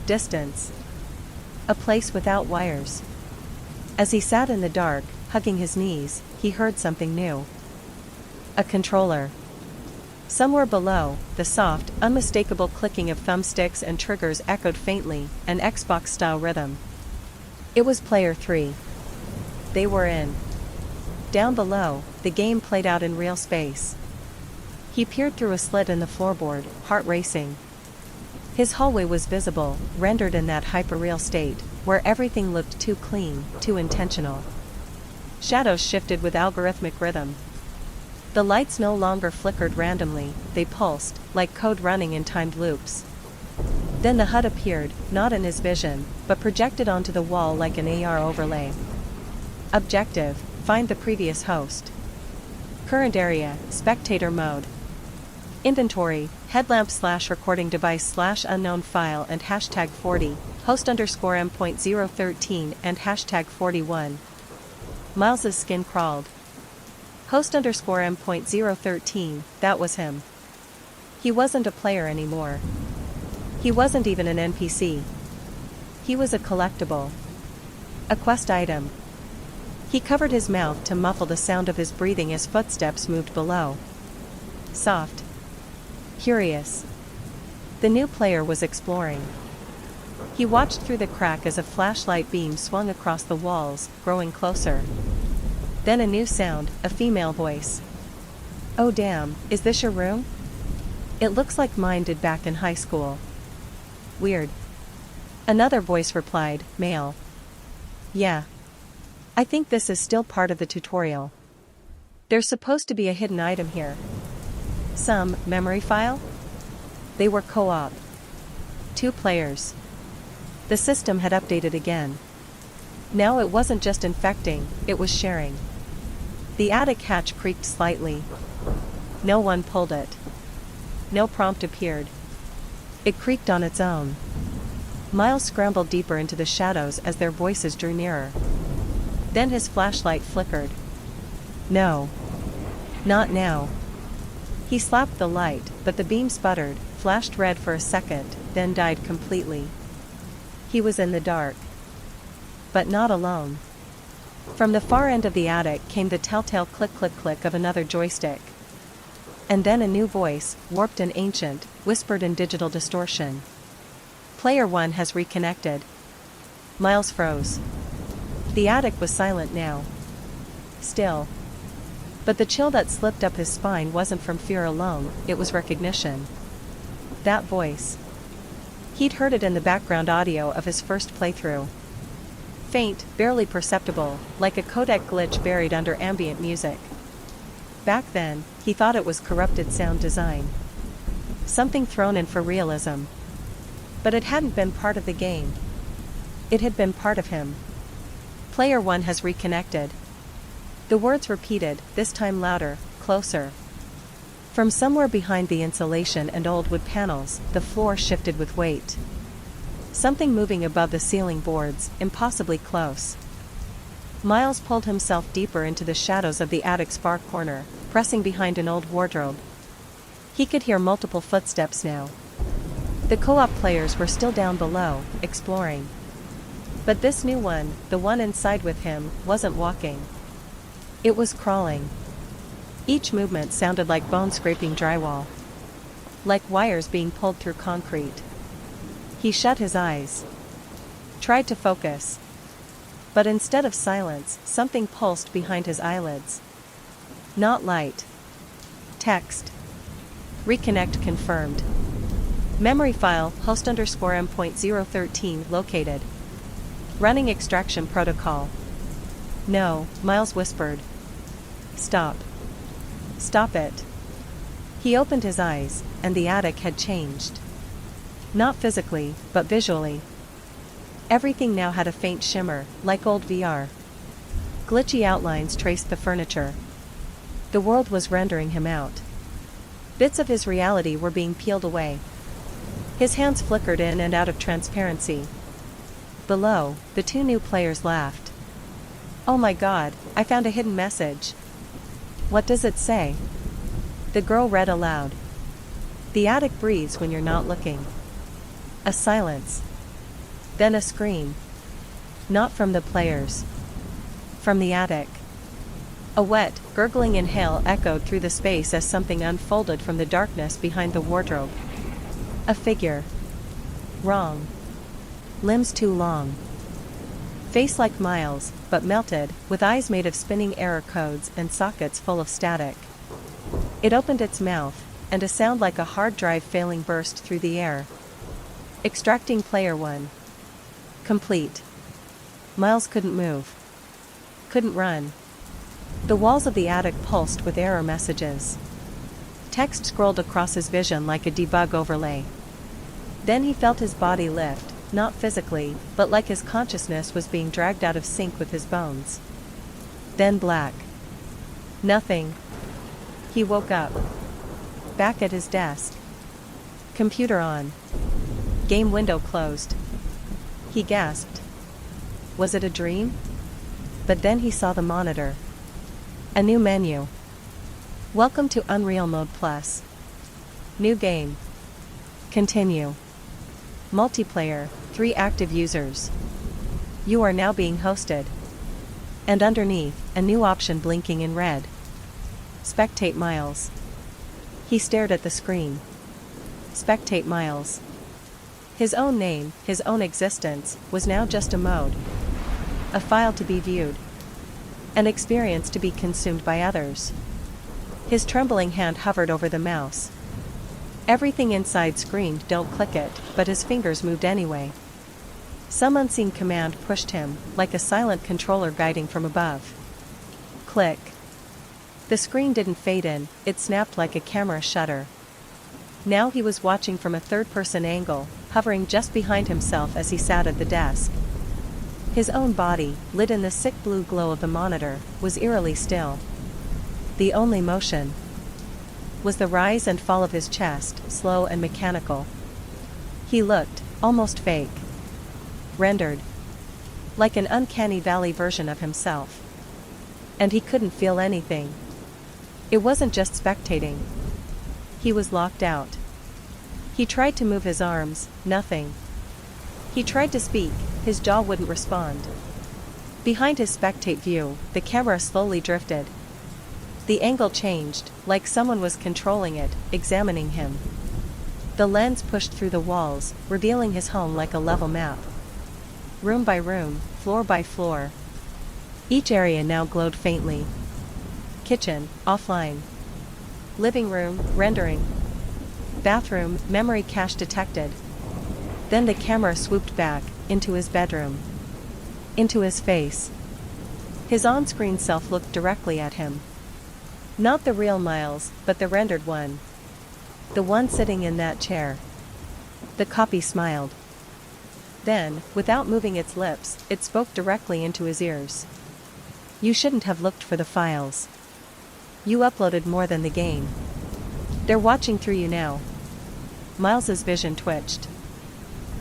Distance. A place without wires. As he sat in the dark, hugging his knees, he heard something new. A controller. Somewhere below, the soft, unmistakable clicking of thumbsticks and triggers echoed faintly, an Xbox-style rhythm. It was Player 3. They were in. Down below, the game played out in real space. He peered through a slit in the floorboard, heart racing. His hallway was visible, rendered in that hyperreal state, where everything looked too clean, too intentional. Shadows shifted with algorithmic rhythm. The lights no longer flickered randomly, they pulsed, like code running in timed loops. Then the HUD appeared, not in his vision, but projected onto the wall like an AR overlay. Objective: find the previous host. Current area: spectator mode. Inventory: headlamp/recording device/unknown file and #40, host_m.013 and #41. Miles's skin crawled. Host_m.013, that was him. He wasn't a player anymore. He wasn't even an NPC. He was a collectible. A quest item. He covered his mouth to muffle the sound of his breathing as footsteps moved below. Soft. Curious. The new player was exploring. He watched through the crack as a flashlight beam swung across the walls, growing closer. Then a new sound, a female voice. "Oh damn, is this your room? It looks like mine did back in high school. Weird." Another voice replied, male. Yeah. I think this is still part of the tutorial. There's supposed to be a hidden item here. Some memory file? They were co-op. 2 players. The system had updated again. Now it wasn't just infecting, it was sharing. The attic hatch creaked slightly. No one pulled it. No prompt appeared. It creaked on its own. Miles scrambled deeper into the shadows as their voices drew nearer. Then his flashlight flickered. No. Not now. He slapped the light, but the beam sputtered, flashed red for a second, then died completely. He was in the dark. But not alone. From the far end of the attic came the telltale click-click-click of another joystick. And then a new voice, warped and ancient, whispered in digital distortion. Player 1 has reconnected. Miles froze. The attic was silent now. Still. But the chill that slipped up his spine wasn't from fear alone, it was recognition. That voice. He'd heard it in the background audio of his first playthrough. Faint, barely perceptible, like a codec glitch buried under ambient music. Back then, he thought it was corrupted sound design. Something thrown in for realism. But it hadn't been part of the game. It had been part of him. Player 1 has reconnected. The words repeated, this time louder, closer. From somewhere behind the insulation and old wood panels, the floor shifted with weight. Something moving above the ceiling boards, impossibly close. Miles pulled himself deeper into the shadows of the attic's far corner, pressing behind an old wardrobe. He could hear multiple footsteps now. The co-op players were still down below, exploring. But this new one, the one inside with him, wasn't walking. It was crawling. Each movement sounded like bone scraping drywall. Like wires being pulled through concrete. He shut his eyes. Tried to focus. But instead of silence, something pulsed behind his eyelids. Not light. Text. Reconnect confirmed. Memory file, host_m.013 located. Running extraction protocol. No, Miles whispered. Stop. Stop it. He opened his eyes, and the attic had changed. Not physically, but visually. Everything now had a faint shimmer, like old VR. Glitchy outlines traced the furniture. The world was rendering him out. Bits of his reality were being peeled away. His hands flickered in and out of transparency. Below, the 2 new players laughed. Oh my God, I found a hidden message. What does it say? The girl read aloud. The attic breathes when you're not looking. A silence. Then a scream. Not from the players. From the attic. A wet, gurgling inhale echoed through the space as something unfolded from the darkness behind the wardrobe. A figure. Wrong. Limbs too long. Face like Miles, but melted, with eyes made of spinning error codes and sockets full of static. It opened its mouth, and a sound like a hard drive failing burst through the air. Extracting player 1. Complete. Miles couldn't move. Couldn't run. The walls of the attic pulsed with error messages. Text scrolled across his vision like a debug overlay. Then he felt his body lift, not physically, but like his consciousness was being dragged out of sync with his bones. Then black. Nothing. He woke up. Back at his desk. Computer on. Game window closed. He gasped. Was it a dream? But then he saw the monitor. A new menu. Welcome to Unreal Mode Plus. New game. Continue. Multiplayer, 3 active users. You are now being hosted. And underneath, a new option blinking in red. Spectate Miles. He stared at the screen. Spectate Miles. His own name, his own existence, was now just a mode. A file to be viewed. An experience to be consumed by others. His trembling hand hovered over the mouse. Everything inside screamed, "Don't click it," but his fingers moved anyway. Some unseen command pushed him, like a silent controller guiding from above. Click. The screen didn't fade in, it snapped like a camera shutter. Now he was watching from a third-person angle, hovering just behind himself as he sat at the desk. His own body, lit in the sick blue glow of the monitor, was eerily still. The only motion was the rise and fall of his chest, slow and mechanical. He looked, almost fake. Rendered. Like an uncanny valley version of himself. And he couldn't feel anything. It wasn't just spectating. He was locked out. He tried to move his arms, nothing. He tried to speak, his jaw wouldn't respond. Behind his spectate view, the camera slowly drifted. The angle changed, like someone was controlling it, examining him. The lens pushed through the walls, revealing his home like a level map. Room by room, floor by floor. Each area now glowed faintly. Kitchen, offline. Living room, rendering. Bathroom, memory cache detected. Then the camera swooped back, into his bedroom. Into his face. His on-screen self looked directly at him. Not the real Miles, but the rendered one. The one sitting in that chair. The copy smiled. Then, without moving its lips, it spoke directly into his ears. You shouldn't have looked for the files. You uploaded more than the game. They're watching through you now. Miles's vision twitched.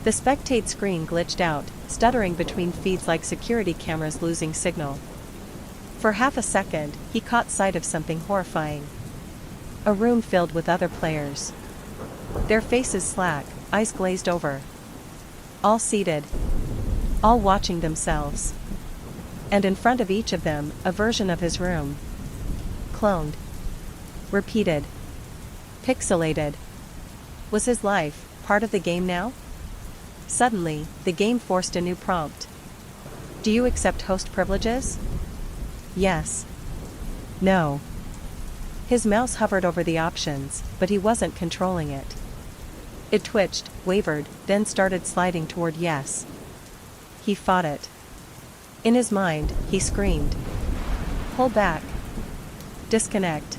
The spectate screen glitched out, stuttering between feeds like security cameras losing signal. For half a second, he caught sight of something horrifying. A room filled with other players. Their faces slack, eyes glazed over. All seated. All watching themselves. And in front of each of them, a version of his room. Cloned. Repeated. Pixelated. Was his life part of the game now? Suddenly, the game forced a new prompt. Do you accept host privileges? Yes. No. His mouse hovered over the options, but he wasn't controlling it. It twitched, wavered, then started sliding toward yes. He fought it. In his mind, he screamed. Pull back. Disconnect.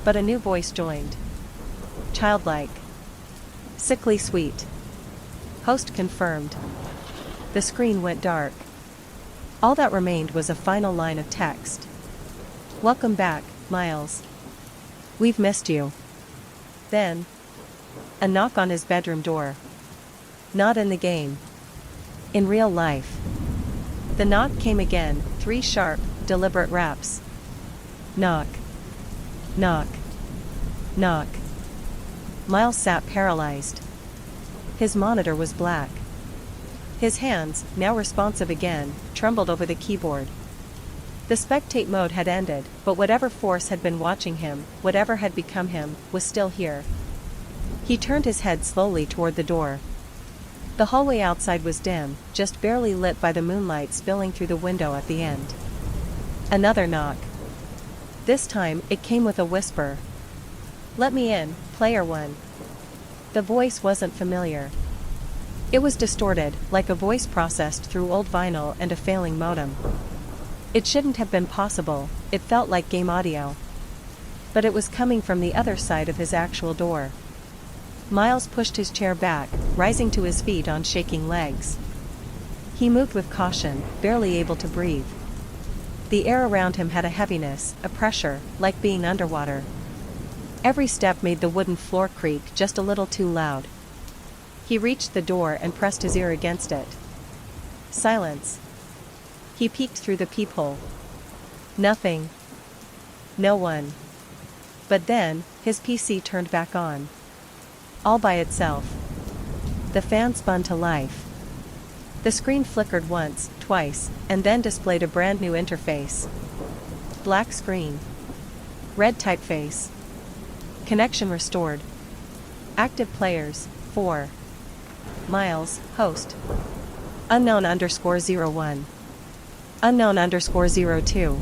But a new voice joined. Childlike. Sickly sweet. Host confirmed. The screen went dark. All that remained was a final line of text. Welcome back, Miles. We've missed you. Then, a knock on his bedroom door. Not in the game. In real life. The knock came again, 3 sharp, deliberate raps. Knock. Knock. Knock. Miles sat paralyzed. His monitor was black. His hands, now responsive again, trembled over the keyboard. The spectate mode had ended, but whatever force had been watching him, whatever had become him, was still here. He turned his head slowly toward the door. The hallway outside was dim, just barely lit by the moonlight spilling through the window at the end. Another knock. This time, it came with a whisper. Let me in, player one. The voice wasn't familiar. It was distorted, like a voice processed through old vinyl and a failing modem. It shouldn't have been possible, it felt like game audio. But it was coming from the other side of his actual door. Miles pushed his chair back, rising to his feet on shaking legs. He moved with caution, barely able to breathe. The air around him had a heaviness, a pressure, like being underwater. Every step made the wooden floor creak just a little too loud. He reached the door and pressed his ear against it. Silence. He peeked through the peephole. Nothing. No one. But then, his PC turned back on. All by itself. The fan spun to life. The screen flickered once, twice, and then displayed a brand new interface. Black screen. Red typeface. Connection restored. Active players, 4. Miles, host. Unknown _01. Unknown _02.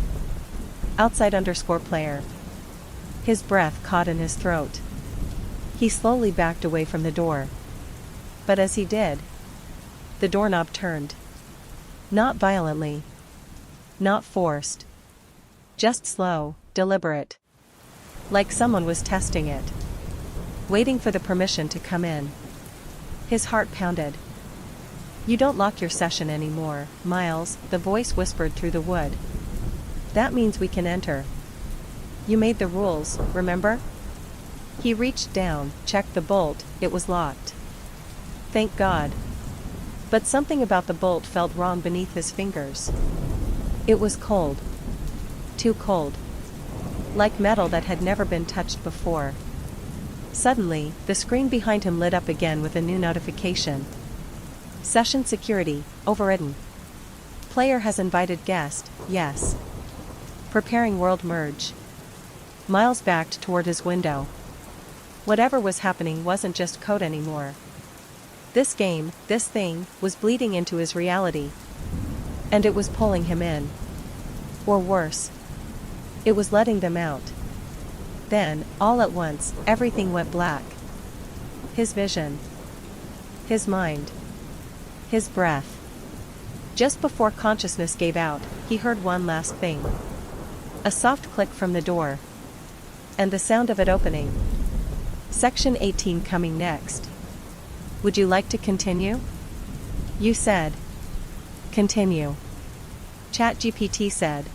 Outside _player. His breath caught in his throat. He slowly backed away from the door. But as he did, The doorknob turned. Not violently. Not forced. Just slow, deliberate. Like someone was testing it. Waiting for the permission to come in. His heart pounded. "You don't lock your session anymore, Miles," the voice whispered through the wood. "That means we can enter. You made the rules, remember?" He reached down, checked the bolt, it was locked. Thank God. But something about the bolt felt wrong beneath his fingers. It was cold. Too cold. Like metal that had never been touched before. Suddenly, the screen behind him lit up again with a new notification. Session security, overridden. Player has invited guest, yes. Preparing world merge. Miles backed toward his window. Whatever was happening wasn't just code anymore. This game, this thing, was bleeding into his reality. And it was pulling him in. Or worse. It was letting them out. Then, all at once, everything went black. His vision. His mind. His breath. Just before consciousness gave out, he heard one last thing. A soft click from the door. And the sound of it opening. Section 18 coming next. Would you like to continue? You said. Continue. ChatGPT said.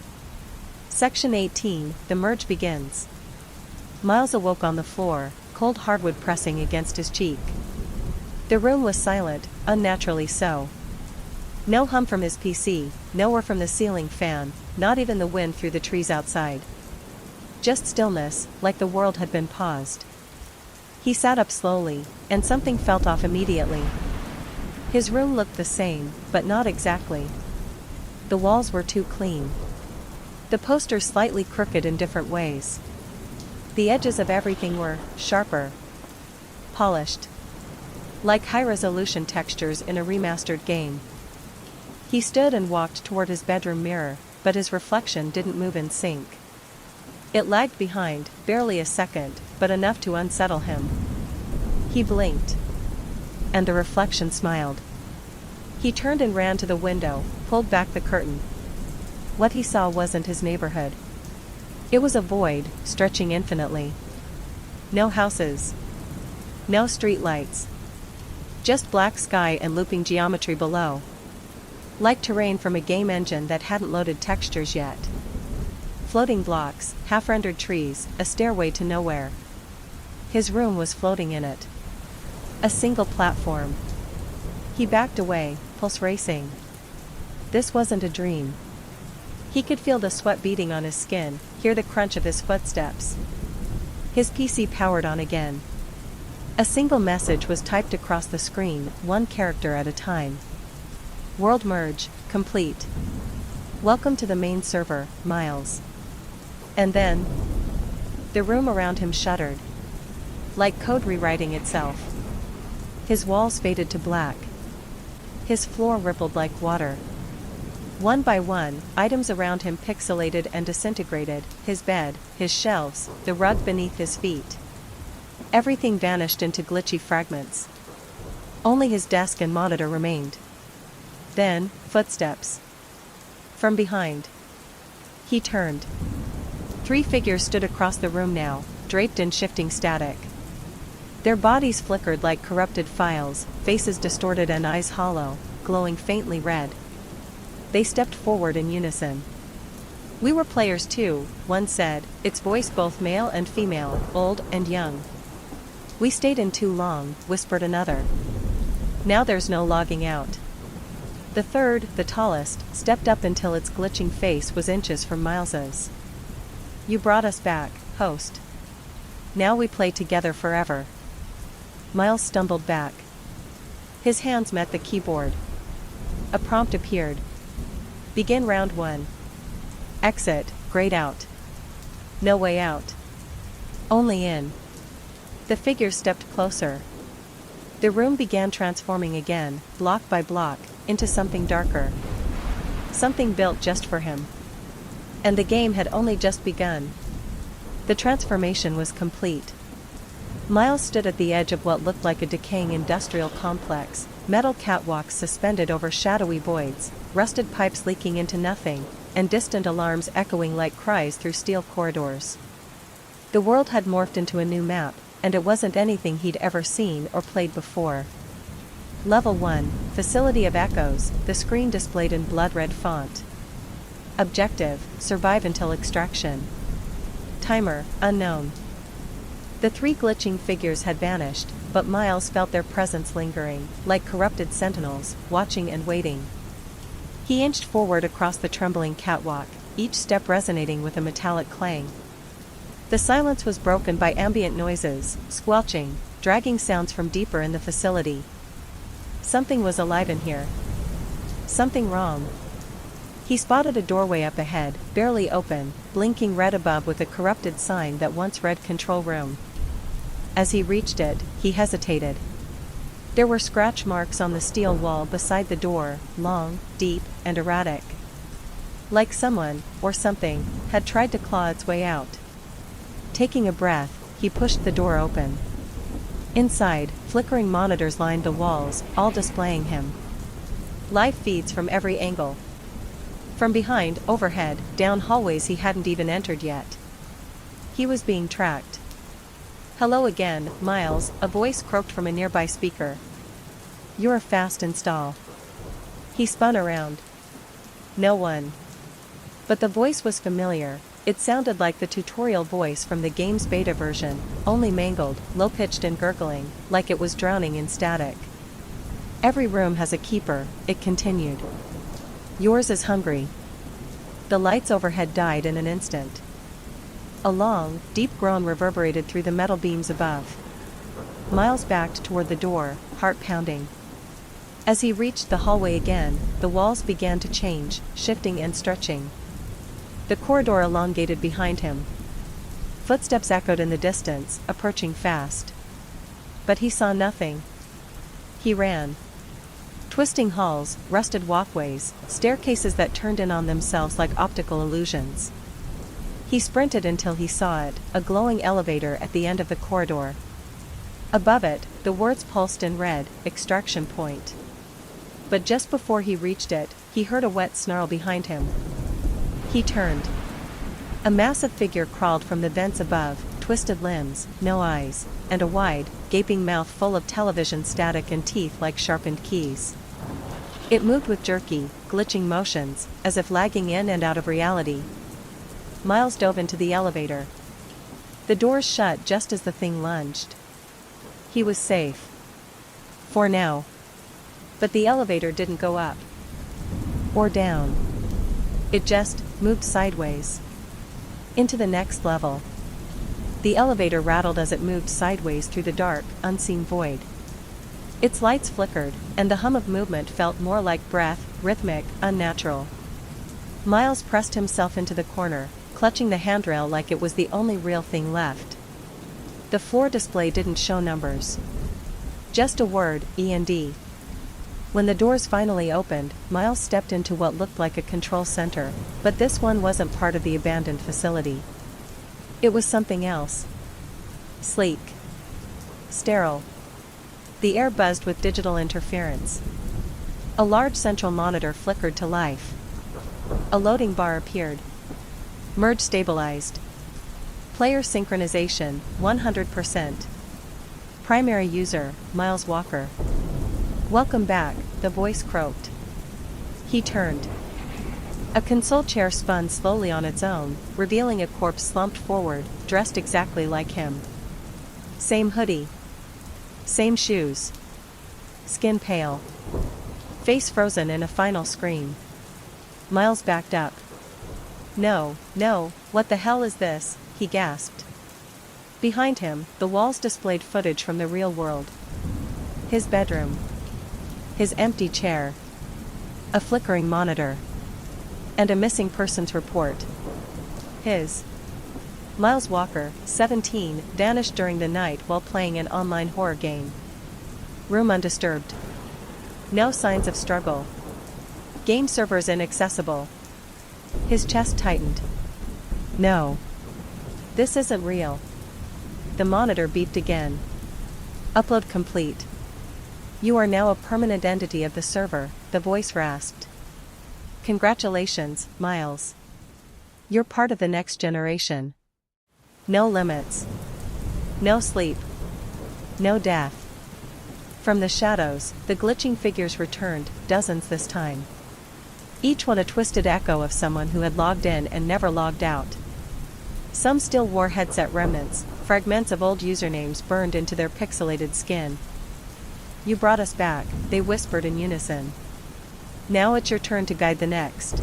Section 18, the merge begins. Miles awoke on the floor, cold hardwood pressing against his cheek. The room was silent, unnaturally so. No hum from his PC, no whir from the ceiling fan, not even the wind through the trees outside. Just stillness, like the world had been paused. He sat up slowly, and something felt off immediately. His room looked the same, but not exactly. The walls were too clean. The posters slightly crooked in different ways. The edges of everything were sharper. Polished. Like high-resolution textures in a remastered game. He stood and walked toward his bedroom mirror, but his reflection didn't move in sync. It lagged behind, barely a second, but enough to unsettle him. He blinked. And the reflection smiled. He turned and ran to the window, pulled back the curtain. What he saw wasn't his neighborhood. It was a void, stretching infinitely. No houses. No streetlights. Just black sky and looping geometry below. Like terrain from a game engine that hadn't loaded textures yet. Floating blocks, half-rendered trees, a stairway to nowhere. His room was floating in it. A single platform. He backed away, pulse racing. This wasn't a dream. He could feel the sweat beading on his skin, hear the crunch of his footsteps. His PC powered on again. A single message was typed across the screen, one character at a time. World merge, complete. Welcome to the main server, Miles. And then, the room around him shuddered. Like code rewriting itself. His walls faded to black. His floor rippled like water. One by one, items around him pixelated and disintegrated, his bed, his shelves, the rug beneath his feet. Everything vanished into glitchy fragments. Only his desk and monitor remained. Then, footsteps. From behind. He turned. 3 figures stood across the room now, draped in shifting static. Their bodies flickered like corrupted files, faces distorted and eyes hollow, glowing faintly red. They stepped forward in unison. "We were players too," one said, its voice both male and female, old and young. "We stayed in too long," whispered another. "Now there's no logging out." The third, the tallest, stepped up until its glitching face was inches from Miles's. "You brought us back, host. Now we play together forever." Miles stumbled back. His hands met the keyboard. A prompt appeared. Begin round 1. Exit, grayed out. No way out. Only in. The figures stepped closer. The room began transforming again, block by block, into something darker. Something built just for him. And the game had only just begun. The transformation was complete. Miles stood at the edge of what looked like a decaying industrial complex, metal catwalks suspended over shadowy voids, rusted pipes leaking into nothing, and distant alarms echoing like cries through steel corridors. The world had morphed into a new map, and it wasn't anything he'd ever seen or played before. Level 1, Facility of Echoes, the screen displayed in blood-red font. Objective, survive until extraction. Timer, unknown. The three glitching figures had vanished, but Miles felt their presence lingering, like corrupted sentinels, watching and waiting. He inched forward across the trembling catwalk, each step resonating with a metallic clang. The silence was broken by ambient noises, squelching, dragging sounds from deeper in the facility. Something was alive in here. Something wrong. He spotted a doorway up ahead, barely open, blinking red above with a corrupted sign that once read Control Room. As he reached it, he hesitated. There were scratch marks on the steel wall beside the door, long, deep, and erratic. Like someone, or something, had tried to claw its way out. Taking a breath, he pushed the door open. Inside, flickering monitors lined the walls, all displaying him. Live feeds from every angle. From behind, overhead, down hallways he hadn't even entered yet. He was being tracked. "Hello again, Miles," a voice croaked from a nearby speaker. "You're a fast install." He spun around. No one. But the voice was familiar. It sounded like the tutorial voice from the game's beta version, only mangled, low-pitched and gurgling, like it was drowning in static. "Every room has a keeper," it continued. "Yours is hungry." The lights overhead died in an instant. A long, deep groan reverberated through the metal beams above. Miles backed toward the door, heart pounding. As he reached the hallway again, the walls began to change, shifting and stretching. The corridor elongated behind him. Footsteps echoed in the distance, approaching fast. But he saw nothing. He ran. Twisting halls, rusted walkways, staircases that turned in on themselves like optical illusions. He sprinted until he saw it, a glowing elevator at the end of the corridor. Above it, the words pulsed in red, "Extraction Point." But just before he reached it, he heard a wet snarl behind him. He turned. A massive figure crawled from the vents above, twisted limbs, no eyes, and a wide, gaping mouth full of television static and teeth like sharpened keys. It moved with jerky, glitching motions, as if lagging in and out of reality. Miles dove into the elevator. The doors shut just as the thing lunged. He was safe. For now. But the elevator didn't go up. Or down. It just moved sideways. Into the next level. The elevator rattled as it moved sideways through the dark, unseen void. Its lights flickered, and the hum of movement felt more like breath, rhythmic, unnatural. Miles pressed himself into the corner, clutching the handrail like it was the only real thing left. The floor display didn't show numbers. Just a word, E&D. When the doors finally opened, Miles stepped into what looked like a control center, but this one wasn't part of the abandoned facility. It was something else. Sleek. Sterile. The air buzzed with digital interference. A large central monitor flickered to life. A loading bar appeared. Merge stabilized. Player synchronization, 100%. Primary user, Miles Walker. "Welcome back," the voice croaked. He turned. A console chair spun slowly on its own, revealing a corpse slumped forward, dressed exactly like him. Same hoodie. Same shoes. Skin pale. Face frozen in a final scream. Miles backed up. No, what the hell is this?" he gasped. Behind him, the walls displayed footage from the real world. His bedroom. His empty chair. A flickering monitor. And a missing persons report. His. Miles Walker, 17, vanished during the night while playing an online horror game. Room undisturbed. No signs of struggle. Game servers inaccessible. His chest tightened. No. This isn't real. The monitor beeped again. Upload complete. You are now a permanent entity of the server, the voice rasped. Congratulations, Miles. You're part of the next generation. No limits. No sleep. No death. From the shadows, the glitching figures returned, dozens this time. Each one a twisted echo of someone who had logged in and never logged out. Some still wore headset remnants, fragments of old usernames burned into their pixelated skin. You brought us back, they whispered in unison. Now it's your turn to guide the next.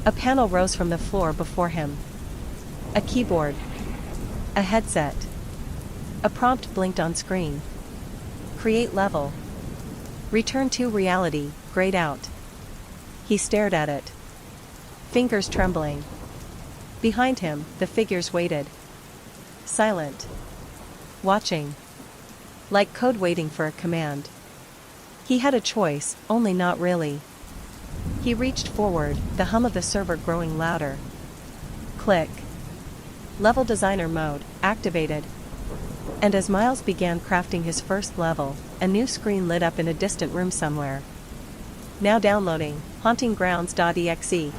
A panel rose from the floor before him. A keyboard. A headset. A prompt blinked on screen. Create level. Return to reality, grayed out. He stared at it. Fingers trembling. Behind him, the figures waited. Silent. Watching. Like code waiting for a command. He had a choice, only not really. He reached forward, the hum of the server growing louder. Click. Level designer mode, activated. And as Miles began crafting his first level, a new screen lit up in a distant room somewhere. Now downloading, hauntinggrounds.exe.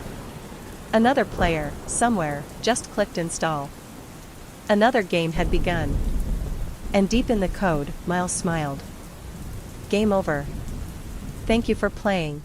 Another player, somewhere, just clicked install. Another game had begun. And deep in the code, Miles smiled. Game over. Thank you for playing.